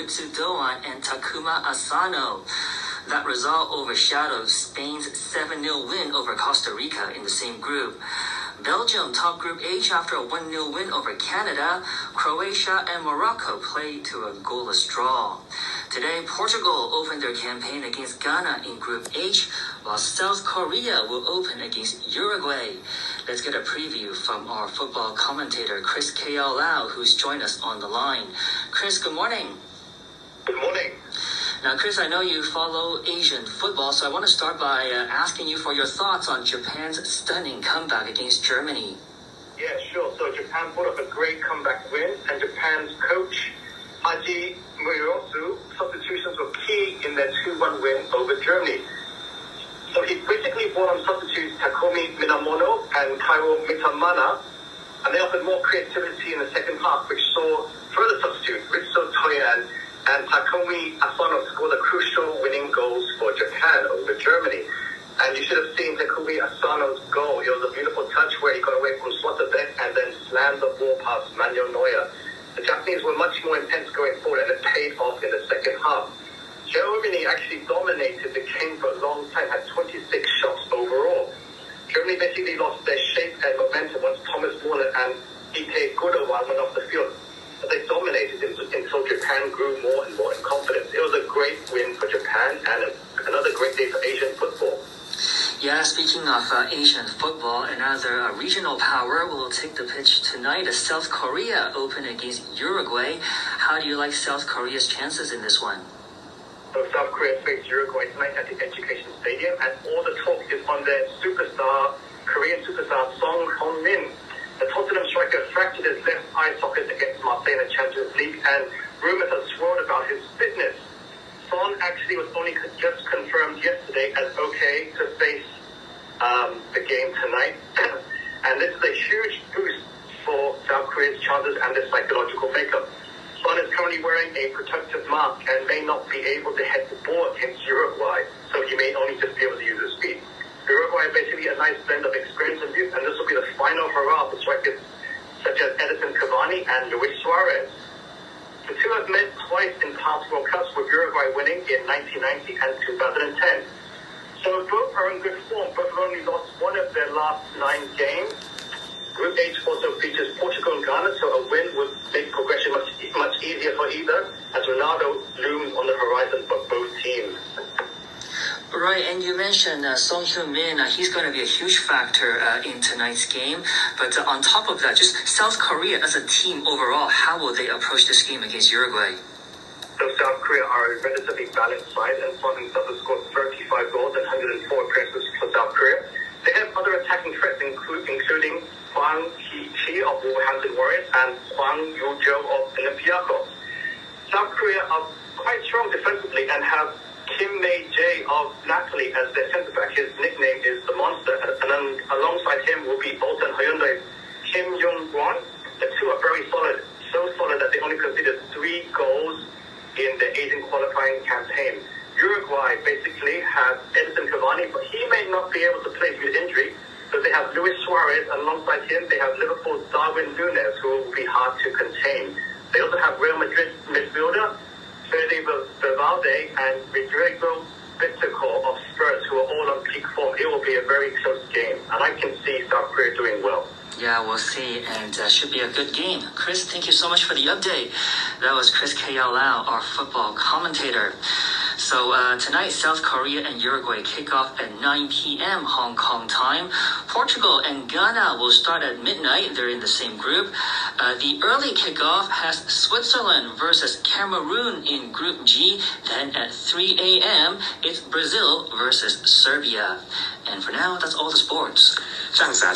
Fabrizio Doan and Takuma Asano. That result overshadowed Spain's 7-0 win over Costa Rica in the same group. Belgium topped Group H after a 1-0 win over Canada. Croatia and Morocco played to a goalless draw. Today, Portugal opened their campaign against Ghana in Group H, while South Korea will open against Uruguay. Let's get a preview from our football commentator, Chris K.L. Lau, who's joined us on the line. Chris, good morning. Good morning. Now, Chris, I know you follow Asian football, so I want to start by asking you for your thoughts on Japan's stunning comeback against Germany. Yeah, sure. So Japan put up a great comeback win, and Japan's coach, Haji Muriyosu, substitutions were key in their 2-1 win over Germany. So he basically brought on substitutes Takumi Minamono and Kairo Mitamana, and they offered more creativity in the second half, which saw further substitutes, Ritsu Toyan and Takumi Asano score the crucial winning goals for Japan over Germany. And you should have seen Takumi Asano's goal. It was a beautiful touch where he got away from Slotterbeck and then slammed the ball past Manuel Neuer. The Japanese were much more intense going forward, and it paid off in the second half. Germany actually dominated the game for a long time, had 26 shots overall. Germany basically lost their shape and momentum once Thomas Muller and Ike Gudowan went off the field. But they dominated until Japan grew more and more in confidence. It was a great win for Japan and another great day for Asian football. Yeah, speaking of Asian football, another regional power will take the pitch tonight as South Korea open against Uruguay. How do you like South Korea's chances in this one? So South Korea face Uruguay tonight at the Education Stadium, and all the talk is on their Korean superstar Song Heung-min. The Tottenham striker fractured his left eye socket against Marseille in the Champions League, and rumours have swirled about his fitness. Son actually was only just confirmed yesterday as okay to face the game tonight. And this is a huge boost for South Korea's chances and their psychological makeup. Son is currently wearing a protective mask and may not be able to head the ball against Uruguay, so he may only just be able to use his feet. Uruguay basically a nice blend of experience and youth, and this will be the final hurrah for strikers such as Edison Cavani and Luis Suarez. The two have met twice in past World Cups, with Uruguay winning in 1990 and 2010. So both are in good form. Both have only lost one of their last 9 games. Group H also features Portugal and Ghana, so a win would make progression much easier for either, as Ronaldo looms on the horizon for both teams. Right, and you mentioned Song Heung-min. He's going to be a huge factor in tonight's game. But on top of that, just South Korea as a team overall, how will they approach this game against Uruguay? So South Korea are a relatively balanced side, and Son himself has scored 35 goals and 104 appearances for South Korea. They have other attacking threats, including Hwang Hee-chi of Wolverhampton Warriors and Hwang Yoo-jo of Olympiacos. South Korea are quite strong defensively and have Kim May-jae of Napoli as their centre-back. His nickname is the Monster, and then alongside him will be Bolton Hyundai's Kim Young-won. The two are very solid, so solid that they only conceded 3 goals in the Asian qualifying campaign. Uruguay basically has Edison Cavani, but he may not be able to play due to injury, but they have Luis Suarez, and alongside him they have Liverpool's Darwin Núñez, who will be hard to contain. They also have Real Madrid midfielder Fede Valverde and Rodrigo Bittencourt of Spurs, who are all on peak form. It will be a very close game, and I can see South Korea doing well. Yeah, we'll see, and should be a good game. Chris, thank you so much for the update. That was Chris K.L. Lau, our football commentator. So tonight, South Korea and Uruguay kick off at 9 p.m. Hong Kong time. Portugal and Ghana will start at midnight. They're in the same group. The early kickoff has Switzerland versus Cameroon in Group G. Then at 3 a.m., it's Brazil versus Serbia. And for now, that's all the sports. 这样子啊，